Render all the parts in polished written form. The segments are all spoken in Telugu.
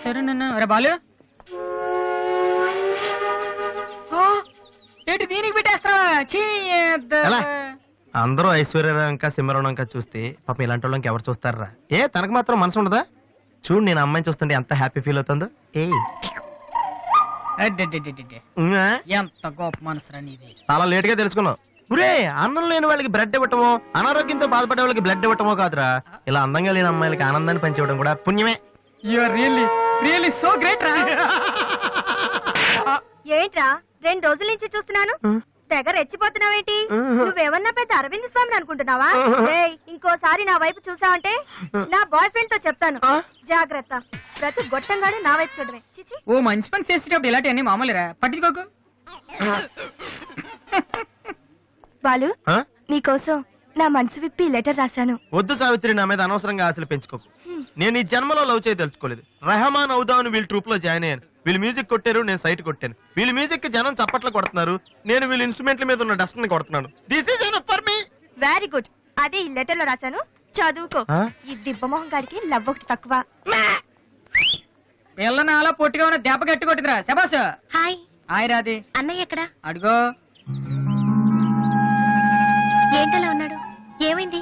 సరే అరే బాలు ఏంటి దీనికి పెట్టేస్తావా? అందరూ ఐశ్వర్యరాంక సింహరణంక చూస్తే పాపం ఇలాంటి వాళ్ళకి ఎవరు చూస్తారా? తనకు మాత్రం మనసు ఉండదా? చూడు నేను అమ్మాయిని చూస్తుంటే ఎంత హ్యాపీ ఫీల్ అవుతుందో. ఎంత గొప్ప మనసు నీది. చాలా లేట్ గా తెలుసుకున్నావు. ఒరే, అన్నం లేని వాళ్ళకి బ్లడ్ ఇవ్వటమో, అనారోగ్యంతో బాధపడే వాళ్ళకి బ్లడ్ ఇవ్వటమో కాదురా, ఇలా అందంగా లేని అమ్మాయిలకి ఆనందాన్ని పంచివ్వడం కూడా పుణ్యమే. రియల్లీ సో గ్రేట్ రా. ఏంట్రా 2 రోజుల నుంచి చూస్తున్నాను, తెగ రెచ్చిపోతున్నావేంటి? నువ్వేమన్నా పెద్ద అరవింద్ స్వామిని అనుకుంటున్నావా? ఇంకోసారి నా వైపు చూసావంటే నా బాయ్ ఫ్రెండ్ తో చెప్తాను, జాగ్రత్త. ప్రతి గొట్టంగానే నా వైపు చూడమే. ఓ మంచి పని చేసేటప్పుడు ఇలాంటి అన్ని మామూలురా, పట్టించుకోకు. బాలు, నీకోసం నా మనసు విప్పి లెటర్ రాశాను. వద్దు సావిత్రి, నా మీద అనవసరంగా ఆశలు పెంచుకోకు. నేను ఈ జన్మలో లవ్ చేయ తెలుసుకోలేదు. రెహమాన్ అవుదామని వీళ్ళు ట్రూప్ లో జాయిన్ అయ్యాను. వీళ్ళు మ్యూజిక్ కొట్టారు, నేను సైట్ కొట్టాను. వీళ్ళు మ్యూజిక్ కి జనం చప్పట్లు కొడుతున్నారు, నేను వీళ్ళ ఇన్స్ట్రుమెంట్ల మీద ఉన్న డస్ట్ ని కొడుతున్నాను. This is enough for me. Very good. అదే ఈ లెటర్ లో రాశాను, చదువుకో. ఈ దిబ్బమోహం గారికి లవ్ ఒకటి తక్కువ. పిల్లని అలా పొట్టిగా ఉన్న దెబ్బ గట్టి కొట్టిందిరా. శబాస్. హాయ్. హాయ్ రాది. అన్నయ్య ఎక్కడా? అడుగో. ఏంటలా ఉన్నాడు? ఏమైంది?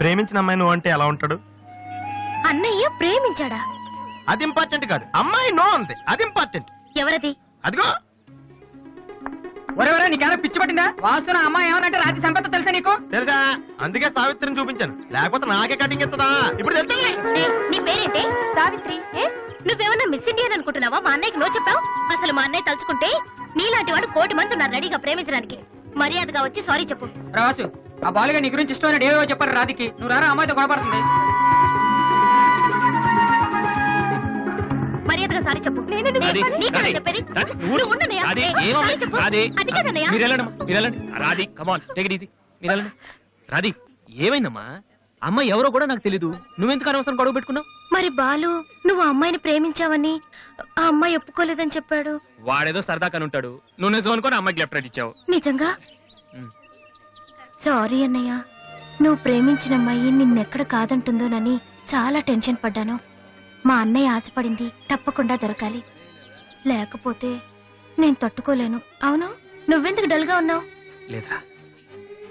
ప్రేమించిన అమ్మాయి నువ్వు అంటే ఎలా ఉంటాడు? అన్నయ్య ప్రేమించాడా? అది ఇంపార్టెంట్ కాదు, అమ్మాయి నో అంతే, అది ఇంపార్టెంట్. ఎవరది? అదిగో. ఒరే నీకేమైనా పిచ్చి పట్టిందా? వాసున అమ్మాయి ఏమనంటే రాత్రి సంపద తెలుసా నీకు? తెలుసా, అందుకే సావిత్రిని చూపించాను, లేకపోతే నాకే కటింగ్ ఎత్తదా. ఇప్పుడు నీ పేరేంటి? సావిత్రి. నువ్వేమన్నా మిస్ ఇండియన్ అనుకుంటున్నావా? మా అన్నయ్యకి నో చెప్పావు. అసలు మా అన్నయ్య తలుచుకుంటే నీలాంటి వాడు 1 కోటి మంది ఉన్నారు రెడీగా ప్రేమించడానికి. మర్యాదగా వచ్చి సారీ చెప్పు. రాసు, ఆ బాలుగా నీ గురించి ఇష్టమైన ఏవో చెప్పారు రాధికి. నువ్వు రారా, అమ్మాయితో గొడవపడుతుంది. మర్యాదగా సారీ చెప్పు. చెప్పేది రాధి, ఏమైందమ్మా? అమ్మాయి ఎవరో కూడా నాకు తెలీదు, నువ్వెందుకు అనవసరం గొడవ పెట్టుకున్నావు? మరి బాలు, నువ్వు అమ్మాయిని ప్రేమించావని ఆ అమ్మాయి ఒప్పుకోలేదని చెప్పాడు. వాడేదో సరదా కనుంటాడు, నువ్వు నిజం అనుకోని అమ్మాయికి లెఫ్ట్ రైట్ ఇచ్చావు. నిజంగా? సారీ అన్నయ్య, నువ్వు ప్రేమించిన అమ్మాయి నిన్నెక్కడ కాదంటుందోనని చాలా టెన్షన్ పడ్డాను. మా అన్నయ్య ఆశపడింది తప్పకుండా దొరకాలి, లేకపోతే నేను తట్టుకోలేను. అవును, నువ్వెందుకు డల్ గా ఉన్నావు? లేదా,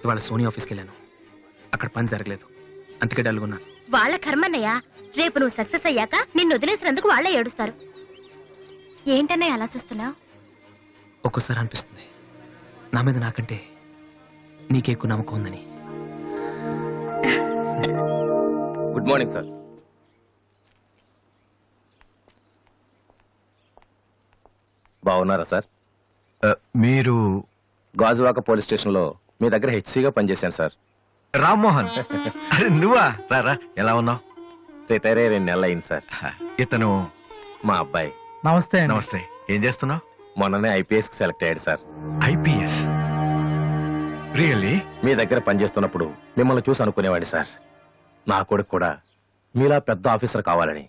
ఇవాళ సోనీ ఆఫీస్కి వెళ్ళాను, అక్కడ పని జరగలేదు, అందుకే డల్గా ఉన్నా. వాళ్ళ కర్మన్నయ్య, రేపు నువ్వు సక్సెస్ అయ్యాక నిన్ను వదిలేసినందుకు వాళ్ళే ఏడుస్తారు. ఏంటన్నయ్య అలా చూస్తున్నావు? ఒక్కోసారి అనిపిస్తుంది నా మీద నాకంటే నీకే ఎక్కువ నమ్మకం ఉందని. Good morning sir. బాగున్నారా సార్? మీరు గాజువాక పోలీస్ స్టేషన్ లో మీ దగ్గర హెచ్సిగా పనిచేశాను సార్. రామ్మోహన్. అరే నువ్వా? రారా, ఎలా ఉన్నావు? రిటైర్ అయ్యి 2 నెలలు అయింది సార్. ఇతను మా అబ్బాయి. నమస్తే. నమస్తే. ఏం చేస్తున్నావు? మొన్ననే ఐపీఎస్ కి సెలెక్ట్ అయ్యాడు సార్. ఐపీఎస్? రియల్లీ? మీ దగ్గర పనిచేస్తున్నప్పుడు మిమ్మల్ని చూసి అనుకునేవాడి సార్, నా కొడుకు కూడా మీలా పెద్ద ఆఫీసర్ కావాలని.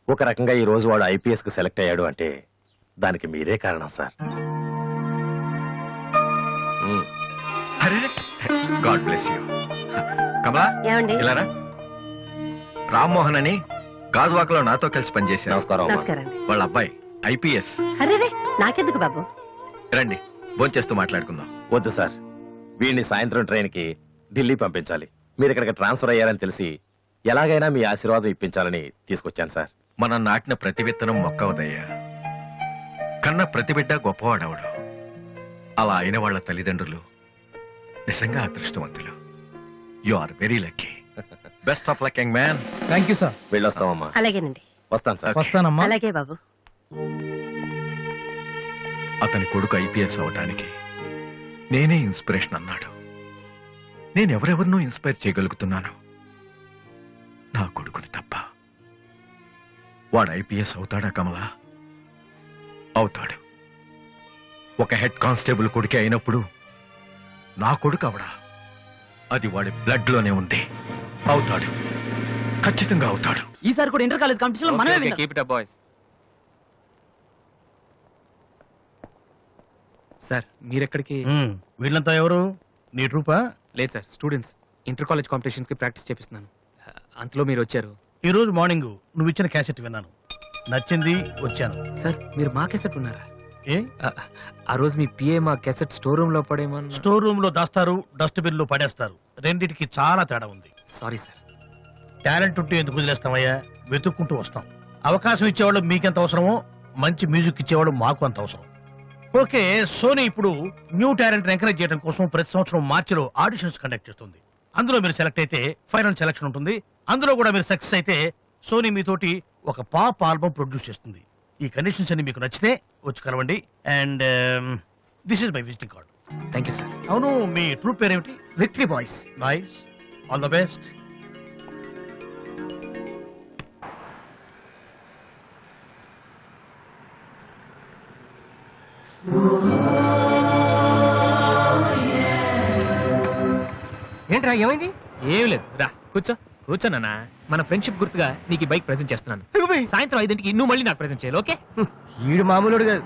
ఒక రకంగా ఈ రోజు వాడు ఐపీఎస్ కి సెలెక్ట్ అయ్యాడు అంటే దానికి మీరే కారణం సార్. అరే, గాడ్ బ్లెస్ యూ. కమలా, ఇలారా. రామ్మోహన్ అని గాజువాకలో నాతో కలిసి పనిచేశారు. నమస్కారం. వాళ్ళ అబ్బాయి ఐపీఎస్. అరే నాకెందుకు బాబు, రండి భోంచేస్తూ మాట్లాడుకుందాం. వద్దు సార్, వీడిని సాయంత్రం ట్రైన్ కి ఢిల్లీ పంపించాలి. మీరు ఇక్కడికి ట్రాన్స్ఫర్ అయ్యారని తెలిసి ఎలాగైనా మీ ఆశీర్వాదం ఇప్పించాలని తీసుకొచ్చాను సార్. మనం నాటిన ప్రతి విత్తనం మొక్కవదయ్యా. కన్న ప్రతి బిడ్డ గొప్పవాడవడు. అలా అయిన వాళ్ళ తల్లిదండ్రులు నిజంగా అదృష్టవంతులు. You are very lucky. Best of luck young man. Thank you sir. వెళ్ళొస్తామమ్మా. అలాగేనండి. వస్తాను సార్. వస్తానమ్మా. అలాగే బాబు. అతని కొడుకు ఐపీఎస్ అవటానికి నేనే ఇన్స్పిరేషన్ అన్నాడు. నేనెవరెవరినో ఇన్స్పైర్ చేయగలుగుతున్నాను, నా కొడుకుని తప్ప. వాడు ఐపీఎస్ అవుతాడా కమలా? అవుతాడు. ఒక హెడ్ కానిస్టేబుల్ కొడుకే అయినప్పుడు నా కొడుకు అవడా? అది వాడి బ్లడ్ లోనే ఉంది. అవుతాడు, ఖచ్చితంగా అవుతాడు. ఈసారి కూడా ఇంటర్ కాలేజ్ కాంపిటీషన్ లో మనమే. Keep it up boys. Sir మీరెక్కడికి? వీళ్ళంతా ఎవరు? నీ ట్రూపా? లేదు sir, students. Inter college competitions కి ప్రాక్టీస్ చేపిస్తున్నాను. అంతలో మీరు వచ్చారు, ఈ రోజు మార్నింగ్ నువ్వు ఇచ్చిన క్యాసెట్ విన్నాను, నచ్చింది, వచ్చాను. సార్ మీరు మా కెసెట్ ఉన్నారా? ఏ ఆ రోజు మీ పిఏ మా కెసెట్ స్టోర్ రూమ్ లో పడేమన్నా? స్టోర్ రూమ్ లో దాస్తారు, డస్ట్బిన్ లో పడేస్తారు. రెండిటికి చాలా తేడా ఉంది. Sorry sir. టాలెంట్ ఉంటే ఎందుకు వదిలేస్తామయ్యా, వెతుక్కుంటూ వస్తాం. అవకాశం ఇచ్చేవాళ్ళు మీకెంత అవసరమో మంచి మ్యూజిక్ ఇచ్చేవాళ్ళు మాకు అంత అవసరం. ఓకే, సోనీ ఇప్పుడు న్యూ టాలెంట్ ఎంకరేజ్ చేయడం కోసం ప్రతి సంవత్సరం మార్చిలో ఆడిషన్స్ కండక్ట్ చేస్తుంది. అందులో మీరు సెలెక్ట్ అయితే ఫైనల్ సెలక్షన్ ఉంటుంది. అందులో కూడా మీరు సక్సెస్ అయితే సోనీ మీతోటి ఒక పాప్ ఆల్బమ్ ప్రొడ్యూస్ చేస్తుంది. ఈ కండిషన్స్ అన్ని మీకు నచ్చితే వచ్చి కలవండి. And this is my visiting card. Thank you sir. అవును, మీ ట్రూప్ పేరేమిటి? Victory boys. Nice, all the best. ఏంట్రా ఏమైంది? ఏం లేదు, రా కూర్చో. కూర్చోనన్నా, మన ఫ్రెండ్షిప్ గుర్తుగా నీకు ఈ బైక్ ప్రెజెంట్ చేస్తున్నాను. సాయంత్రం 5ంటికి నువ్వు మళ్ళీ నాకు ప్రెజెంట్ చేయాలి, ఓకే? ఈడు మామూలుడు కాదు.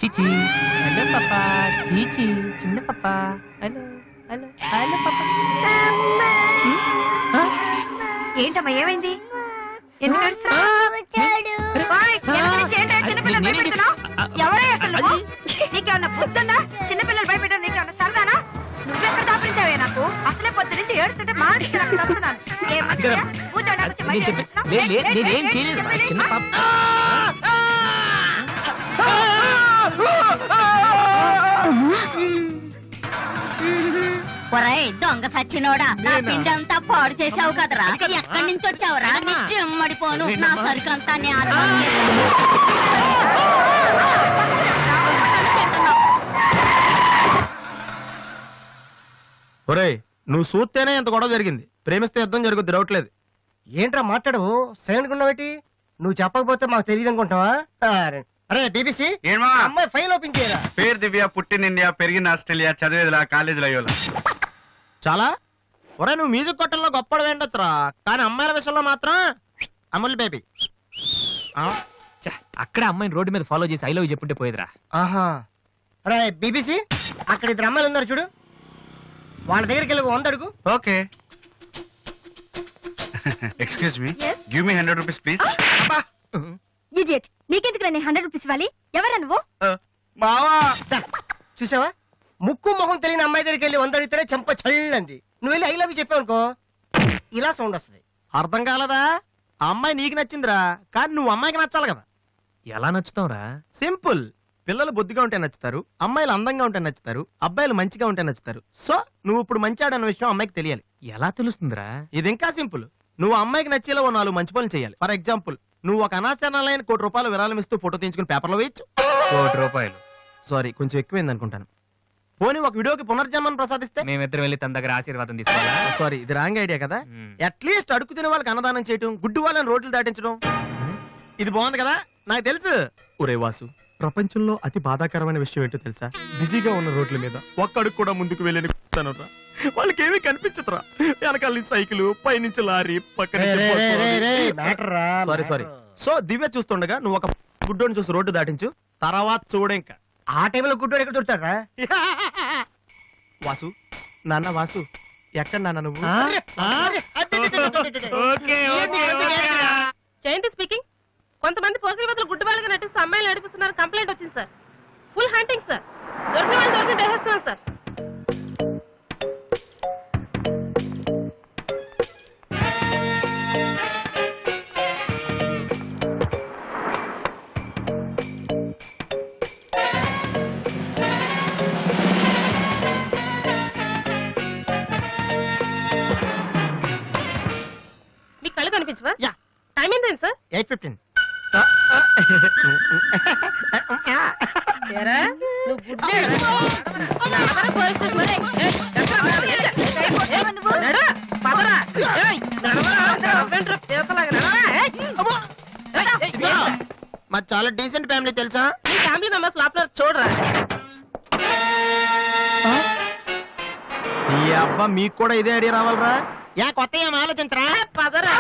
చీచి, హలో పాపా. చీచి, చిన్న పాపా. హలో హలో హలో పాపా. ఏంటమ్మా ఏమైంది? ఎందుకు ఏడుస్తున్నావ్? ఓయ్, ఎందుకు నుంచి ఏంటో చిన్నపిల్లలు భయపెడుతున్నావ్? ఎవరే అసలు నువ్వు? నీకేమన్నా బుద్ధుందా? చిన్నపిల్లలు భయపెట్టడం నీకేమన్నా సరదానా? నువ్వెక్కడ దాపించావే నాకు? అసలే పొద్దు నుంచి ఏడుస్తుంటే మానేసి నాకు చదువుతున్నాను. నేనేం చేయలేదు, చిన్న పాప. ఒరేయ్ దొంగ సచ్చినోడా, నా పిండి అంతా పాడు చేసావు కదరా. ఎక్కడి నుంచి వచ్చావురా? నీ చెమ్మడిపోను, నా సరుకంతా ఒరేయ్, నువ్వు చూస్తేనే ఎంత గొడవ జరిగింది. ప్రేమిస్తే యుద్ధం జరుగుద్ది, డౌట్లేదు. ఏంట్రా మాట్లాడవు? సైలెంట్ ఉన్నావేటి? నువ్వు చెప్పకపోతే మాకు తెలియదు అనుకుంటావా? అరే బీబీసీ, అమ్మాయి ఫైల్ ఓపెన్ చేయరా. పేరు దివ్య, పుట్టిన ఇండియా, పెరిగిన ఆస్ట్రేలియా, చదివేదిలా కాలేజీలో అయ్యోలా. చాలా ఒరే, నువ్వు మ్యూజిక్ కొట్టంలో గొప్పడు వేండొచ్చురా, కానీ అమ్మాయిల విషయంలో మాత్రం అమూల్ బేబీ. అక్కడ అమ్మాయిని రోడ్డు మీద ఫాలో చేసి ఐ లవ్ చెప్పుంటే పోయేదిరా. ఆహా. అరే బీబీసీ, అక్కడ ఇద్దరు అమ్మాయిలు ఉన్నారు చూడు, వాళ్ళ దగ్గరికి వెళ్ళి 100 అడుగు. Okay. Excuse me, give me 100 rupees please. Idiot, నీకెందుకు నేను 100 రూపీస్ ఇవ్వాలి? ఎవరా నువ్వు? మావా, చూసావా? ముక్కు మొహం తెలియని అమ్మాయి దగ్గరికి వెళ్ళి 100 అడిగితేనే చెంప చల్లంది. నువ్వు వెళ్ళి ఐ లవ్ యూ చెప్పావు అనుకో, ఇలా సౌండ్ వస్తుంది. అర్థం కాలదా? ఆ అమ్మాయి నీకు నచ్చిందిరా, కానీ నువ్వు అమ్మాయికి నచ్చాలి కదా. ఎలా నచ్చుతావురా? సింపుల్. పిల్లలు బుద్ధిగా ఉంటే నచ్చుతారు, అమ్మాయిలు అందంగా ఉంటే నచ్చుతారు, అబ్బాయిలు మంచిగా ఉంటే నచ్చుతారు. సో నువ్వు ఇప్పుడు మంచివాడన్న విషయం అమ్మాయికి తెలియాలి. ఎలా తెలుస్తుందిరా? ఇది ఇంకా సింపుల్. నువ్వు అమ్మాయికి నచ్చేలా 4 మంచి పనులు చేయాలి. ఫర్ ఎగ్జాంపుల్, నువ్వు ఒక అనాచరణలైన ₹1 విరాళం ఇస్తూ ఫోటో తీయించుకుని పేపర్లో వేయచ్చు. ₹1. సారీ, కొంచెం ఎక్కువైంది అనుకుంటాను. పోనీ ఒక వీడియోకి పునర్జన్మను ప్రసాదిస్తే? మేమిద్దరం వెళ్ళి తన దగ్గర ఆశీర్వాదం తీసుకోవాలా? సారీ, ఇది రాంగ్ ఐడియా కదా. అట్లీస్ట్ అడుగు తినే వాళ్ళకి అన్నదానం చేయటం, గుడ్డు వాళ్ళని రోడ్లు దాటించడం, ఇది బాగుంది కదా. నాకు తెలుసు. ఒరే వాసు, ప్రపంచంలో అతి బాధాకరమైన విషయం ఏంటో తెలుసా? బిజీగా ఉన్న రోడ్ల మీద ఒక్క అడుగు కూడా ముందుకు వెళ్ళని వాళ్ళకి ఏమీ కనిపించదురా. వెనకాల నుంచి సైకిల్, పైనుంచి లారీ, పక్కన సారీ. సో దివ్య చూస్తుండగా నువ్వు ఒక గుడ్డోని చూసి రోడ్డు దాటించు, తర్వాత చూడ. ఇంకా ఆ టైంలో గుడ్డోడు ఎక్కడ దొరుకుతాడా? వాసు, నాన్న వాసు, ఎక్కడ నాన్న నువ్వు? జయంతి స్పీకింగ్. కొంతమంది పోకిరి వదలు గుడ్డు వాళ్ళగా నటిస్తూ అమ్మాయిలు నడిపిస్తున్నారు. కంప్లైంట్ వచ్చింది సార్. Full hunting sir. దొరికిన వాళ్ళు దొరికిన వేసేస్తున్నాం సార్. కనిపించవా? యా. టైం ఏంటండి సార్? 8:15. ఏరా, నువ్వు గుడ్డేరా? నడవరా పోలీస్ స్టేషన్? ఏయ్, నడు, పదరా. ఏయ్, నడవరా, నడవండ్రా, పీతలాగా నడవరా. ఏయ్, అమ్మో. మాది చాలా డీసెంట్ ఫ్యామిలీ తెలుసా? నీ ఫ్యామిలీ మెంబర్స్ లోపల చూడరా. ఈ అబ్బా మీకు కూడా ఇదే ఐడియా రావాలరా? యా, కొత్త ఏం ఆలోచించరా? పదరా.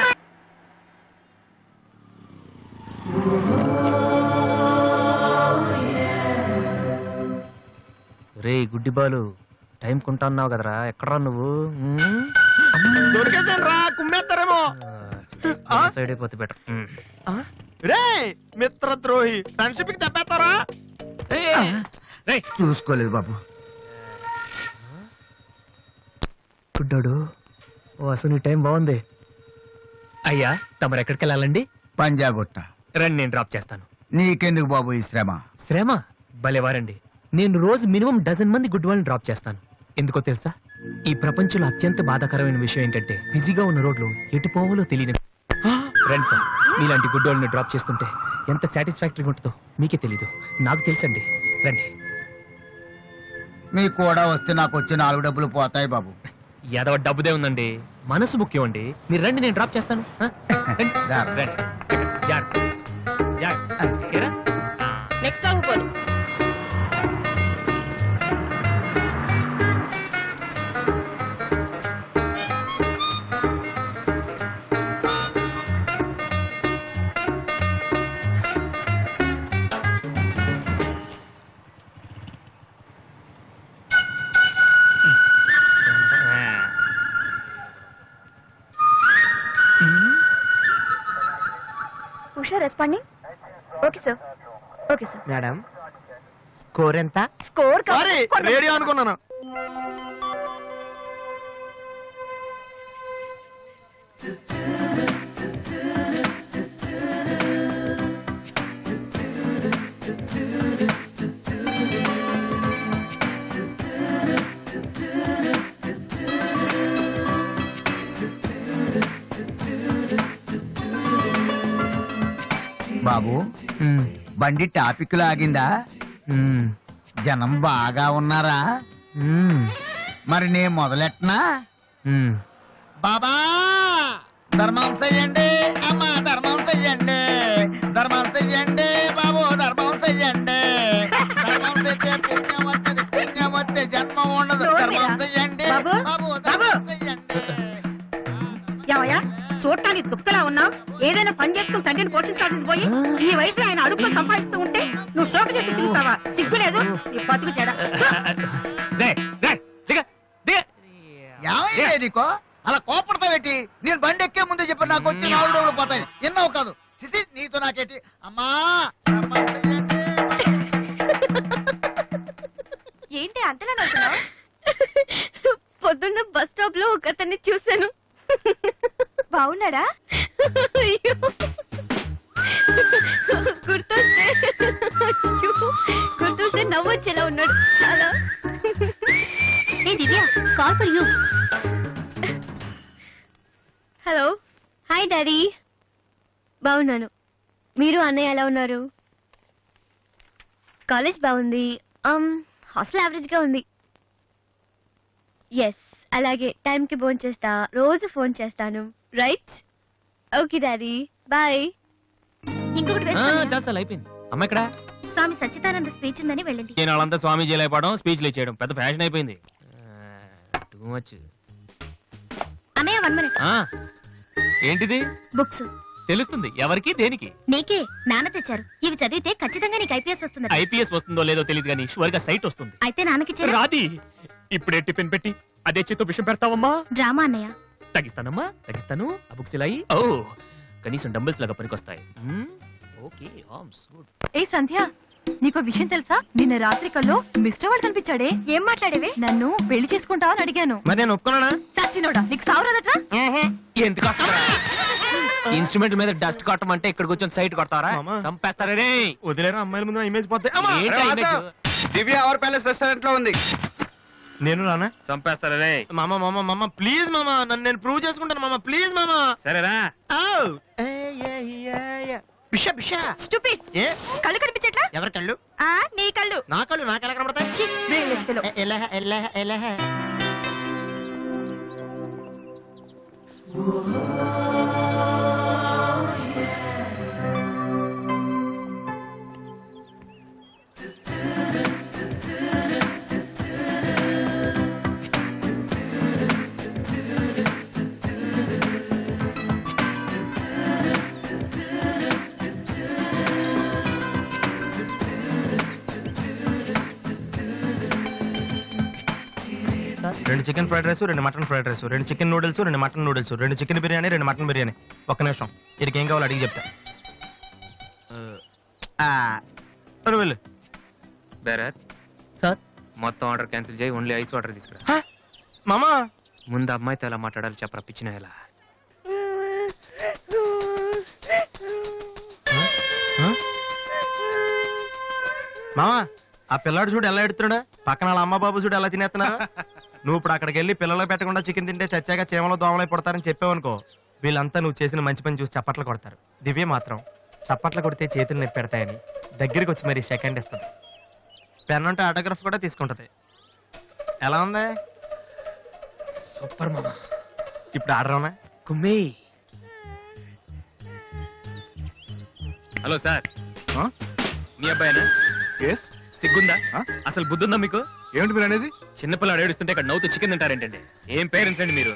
రే గుడ్డి బాలు, టైం కొంటున్నావు కదరా, ఎక్కడరా నువ్వు? దొరికేసాను రా, కుమ్మేస్తారేమో. సైడ్ అయిపోతే బెటర్. రే మిత్రద్రోహి, ఫ్రెండ్షిప్ కి తప్పేస్తారా? చూసుకోలేదు బాబు. గుడ్డాడు, ఓ అసలు నీ టైం బాగుంది. అయ్యా, తమరు ఎక్కడికి వెళ్ళాలండి? పంజాగుట్ట. రండి, నేను డ్రాప్ చేస్తాను. నీకెందుకు బాబు ఈ శ్రమ? శ్రమ భలేవారండి. నేను రోజు మినిమం డజన్ మంది గుడ్ వాళ్ళని డ్రాప్ చేస్తాను. ఎందుకో తెలుసా? ఈ ప్రపంచంలో అత్యంత బాధాకరమైన విషయం ఏంటంటే బిజీగా ఉన్న రోడ్లు ఎటు పోవాలో తెలియని. రండి సార్, మీలాంటి గుడ్ వాళ్ళని డ్రాప్ చేస్తుంటే ఎంత సాటిస్ఫాక్టరీగా ఉంటుందో మీకే తెలీదు, నాకు తెలుసండి. రండి. మీకు కూడా వస్తే నాకు వచ్చే 4 డబ్బులు పోతాయి బాబు. ఏదో డబ్బుదే ఉందండి, మనసు ముఖ్యం అండి. మీరు రండి, నేను డ్రాప్ చేస్తాను. రండి. రండి. జాగ్రత్త. జాగ్రత్త. ఏరా? నెక్స్ట్ టైం పోనీ. Usha responding. Okay sir. Okay sir. Madam, score ఎంత? స్కోర్ సారీ, రేడియో అనుకున్నాను. బాబు, బండి టాపిక్ లాగిందా? జనం బాగా ఉన్నారా? మరి నేను మొదలెట్టనా? బాబా ధర్మం చెయ్యండి, అమ్మ ధర్మం చెయ్యండి, ధర్మం చెయ్యండి బాబు, ధర్మం చెయ్యండి. ధర్మం చేస్తే పుణ్యం వస్తుంది, పుణ్యం వస్తే జన్మ ఉండదు. ధర్మం చెయ్యండి బాబు, ధర్మం చెయ్యండి. ఏమయ్యా, చూడటానికి దుఃఖలా ఉన్నావు. ఏదైనా పని చేసుకుని తండ్రిని పోషించాల్సింది పోయి ఈ వయసులో ఆయన అడుగులు సంపాదిస్తూ ఉంటే నువ్వు షోకు చేసి తిరుగుతావా? సిగ్గులేదు ఈ బతుకు చెడ. ఏమైంది నీకో అలా కోపడతావేటి? నేను బండి ఎక్కే ముందే చెప్పి నాకు వచ్చి 4 డబ్బులు పోతాయి. ఎన్నో కాదు సిసి, నీతో నాకేటి? అమ్మా ఏంటి అంతలా నవ్వుతున్నావ్? పొద్దున్న బస్ స్టాప్ లో ఒక అతన్ని చూశాను. బాగున్నాడా? గుర్తొస్తే నవ్వొచ్చేలా ఉన్నాడు చాలా. ఏ Divya, call for you. Hello. Hi daddy. బాగున్నాను. మీరు అన్నయ్య ఎలా ఉన్నారు? కాలేజ్ బాగుంది. హాస్టల్ యావరేజ్ గా ఉంది. ఎస్, అలాగే టైంకి ఫోన్ చేస్తా, రోజు ఫోన్ చేస్తాను. రైట్? Okay daddy, bye. ఇంకొకటి చాలా అయిపోయింది. అమ్మ ఇక్కడ స్వామి సచ్చిదానంద స్పీచ్ ఉందని వెళ్ళింది. నేను వాళ్ళంతా స్వామీజీలు అయిపోవడం, స్పీచ్లు ఇచ్చేయడం పెద్ద ఫ్యాషన్ అయిపోయింది. Too much. అన్నయ్య 1 minute. ఏంటిది? బుక్స్. తెలుస్తుంది ఎవరికి, దేనికి? నీకే. నాన్న తెచ్చారు. ఇవి చదివితే ఖచ్చితంగా నీకు ఐపీఎస్ వస్తుంది. ఐపీఎస్ వస్తుందో లేదో తెలియదు కానీ షువర్ గా సైట్ వస్తుంది. అయితే నాన్నకి రాది. ఇప్పుడే టిఫిన్ పెట్టి అదే చేతో విషయం పెడతావమ్మా? డ్రామా అన్నయ్య. తగ్గిస్తానమ్మా, తగ్గిస్తాను. ఆ బుక్స్ ఇలా ఓ కనీసం డంబుల్స్ లాగా పనికొస్తాయి. Okay, arms good. ఏ సంధ్య, నీకో విషయం తెలుసా? నిన్న రాత్రి కల్లో మిస్టర్ వాళ్ళు కనిపించాడే. ఏం మాట్లాడేవే? నన్ను పెళ్లి చేసుకుంటావని అడిగాను. మరి నేను ఒప్పుకున్నానా? సచ్చినోడా, నీకు సావరాదట్రా? ఎందుకు ఇన్స్ట్రుమెంట్ మీద డస్ట్ కొట్టమంటే ఇక్కడ కూర్చొని సైట్ కొడతారా? చంపేస్తారే. వదిలేరా, అమ్మాయిల ముందు ఇమేజ్ పోతే. దివ్య అవర్ ప్యాలెస్ రెస్టారెంట్ లో ఉంది. నేను రానా? చంపేస్తారే. మామ మామ మామ ప్లీజ్ మామ, నన్ను నేను ప్రూవ్ చేసుకుంటాను మామ, ప్లీజ్ మామ. సరేరా. బిషా బిషా. స్టూపిడ్. ఏ కళ్ళు కనిపించట్లా? ఎవరి కళ్ళు? నీ కళ్ళు. నా కళ్ళు నాకెలా కనబడతాయి? ఎలా ఎలా ఎలా? రెండు చికెన్ ఫ్రైడ్ రైస్, రెండు మటన్ ఫ్రైడ్ రైస్, రెండు చికెన్ నూడిల్స్, రెండు మటన్ నూడిల్స్, రెండు చికెన్ బిర్యానీ, రెండు మటన్ బిర్యానీ. ఒక్క నిమిషం, వీడికి ఏం కావాలో అడిగి చెప్తా. వెళ్ళు. బేరర్ సార్, మొత్తం ఆర్డర్ క్యాన్సిల్ చేయి, ఓన్లీ ఐస్ వాటర్ తీసుకురా. మామా ముందు అమ్మాయితో ఎలా మాట్లాడాలి చెప్పరా, పిచ్చిన ఎలా? మామా ఆ పిల్లాడు చూడు ఎలా ఎడుతున్నాడా, పక్కన వాళ్ళ అమ్మ బాబు చూడు ఎలా తినేస్తున్నా. నువ్వు ఇప్పుడు అక్కడికి వెళ్ళి పిల్లలు పెట్టకుండా చికెన్ తింటే చచ్చాక చీమలో దోమలై పడతారని చెప్పావనుకో, వీళ్ళంతా నువ్వు చేసిన మంచి పని చూసి చప్పట్లు కొడతారు. దివ్య మాత్రం చప్పట్లు కొడితే చేతులు నొప్పి పెడతాయని దగ్గరికి వచ్చి మరి సెకండ్ ఇస్తుంది. పెన్ అంటే ఆటోగ్రాఫ్ కూడా తీసుకుంటది. ఎలా ఉంది? సూపర్ మామా. ఇప్పుడు ఆర్డర్ అవునా? కుమ్మి. హలో సార్, మీ అబ్బాయినా? సిగ్గుందా? అసలు బుద్ధుందా మీకు? ఏమిటి మీరు అనేది? చిన్నపిల్లాడు ఏడుస్తుంటే ఇక్కడ నవ్వుతూ చికెన్ తింటారేంటండి? ఏం పేరెంట్స్ అండి మీరు?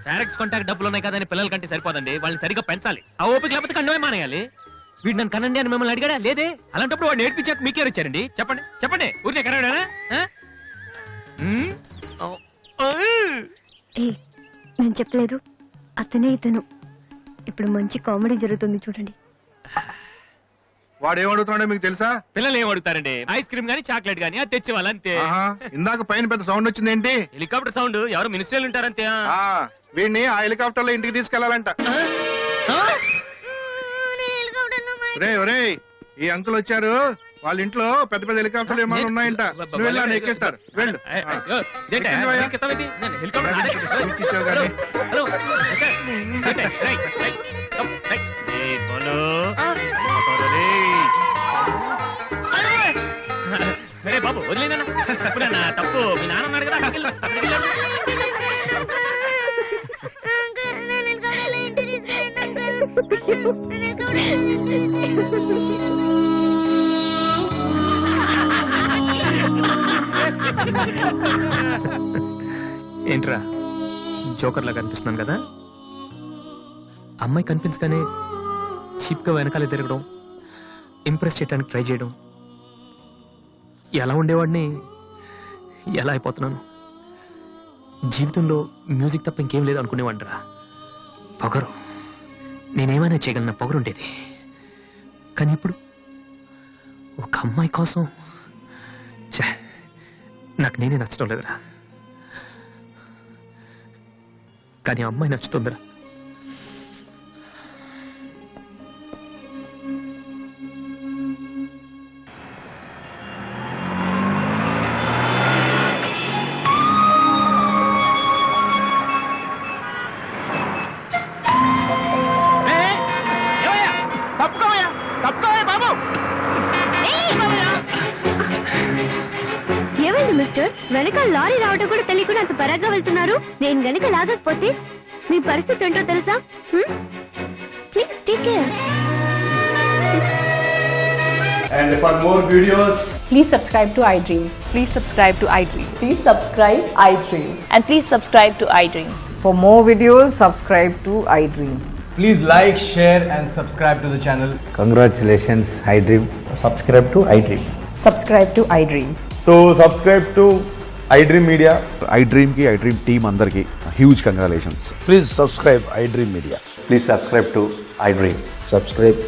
ఫారెక్స్ కాంటాక్ట్ డబ్బులు ఉన్నాయి కదని పిల్లల కంటే సరిపోదండి, వాళ్ళని సరిగ్గా పెంచాలి. ఆ ఓపిక లేకపోతే కండమే మానేయాలి. వీడు నన్ను కనండి అని మిమ్మల్ని అడిగాడా? లేదే. అలాంటప్పుడు వాడు నేర్పించాక మీకే వచ్చారండి. చెప్పండి చెప్పండి, ఊరినే కనడానా? నేను చెప్పలేదు, అతనే ఇతను. ఇప్పుడు మంచి కామెడీ జరుగుతుంది చూడండి. వాడు ఏమడుగుతున్నాడో మీకు తెలుసా? పిల్లలు ఏం అడుగుతారండి? ఐస్ క్రీమ్ గానీ చాక్లెట్ గానీ అది తెచ్చి వాళ్ళంతే. ఇందాక పైన పెద్ద సౌండ్ వచ్చింది ఏంటి? Helicopter sound. ఎవరు మినిస్టర్లు ఉంటారంతే. వీడిని ఆ హెలికాప్టర్ లో ఇంటికి తీసుకెళ్లాలంట. ఒరే ఈ అంకుల్ వచ్చారు, వాళ్ళ ఇంట్లో పెద్ద పెద్ద హెలికాప్టర్లు ఏమైనా ఉన్నాయంట. నువ్వు వెళ్ళి ఎక్కిస్తారు. వెళ్ళు. సరే బాబు వదిలేనా? తప్పు మీ నాన్న ఉన్నాడు కదా. ఏంట్రా జోకర్ లాగా కనిపిస్తున్నాను కదా? అమ్మాయి కనిపించగానే చీప్ గా వెనకాల తిరగడం, ఇంప్రెస్ చేయడానికి ట్రై చేయడం, ఎలా ఉండేవాడిని ఎలా అయిపోతున్నాను. జీవితంలో మ్యూజిక్ తప్ప ఇంకేం లేదు అనుకునేవాడిరా. పొగరు, నేనేమైనా చేయగలన పొగరు ఉండేది. కానీ ఇప్పుడు ఒక అమ్మాయి కోసం నాకు నేనే నచ్చడం లేదురా. కానీ అమ్మాయి నచ్చుతుందిరా. ఏమైంది మిస్టర్? వెనకాల లారీ రావడం కూడా తెలియకుండా అంత పరాగ్గా వెళ్తున్నారు. నేను గనక లాగకపోతే మీ పరిస్థితి ఏంటో తెలుసా? Please take care. And for more videos, Please subscribe to iDream. Please subscribe to iDream. Please subscribe iDream. And please subscribe to iDream. For more videos, subscribe to iDream. please like, share and subscribe to the channel. Congratulations, iDream. Subscribe to iDream. Subscribe to iDream. So subscribe to iDream Media. iDream ki iDream team andarki huge congratulations. Please subscribe iDream Media. Please subscribe to iDream. Subscribe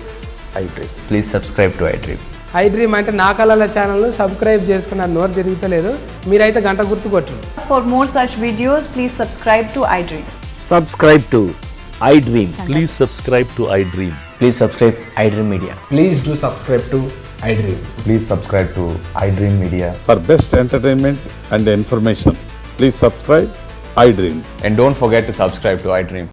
iDream. Please subscribe to iDream. iDream అంటే నా కళల ఛానల్ సబ్స్క్రైబ్ చేసుకున్న నోరు తిరుగుతలేదు. మీరైతే గంట గుర్తు కొట్టండి. For more such videos, please subscribe to iDream. Subscribe to iDream. Please subscribe to iDream. Please subscribe iDream Media. Please do subscribe to iDream. Please subscribe to iDream Media. For best entertainment and information, please subscribe iDream. And don't forget to subscribe to iDream.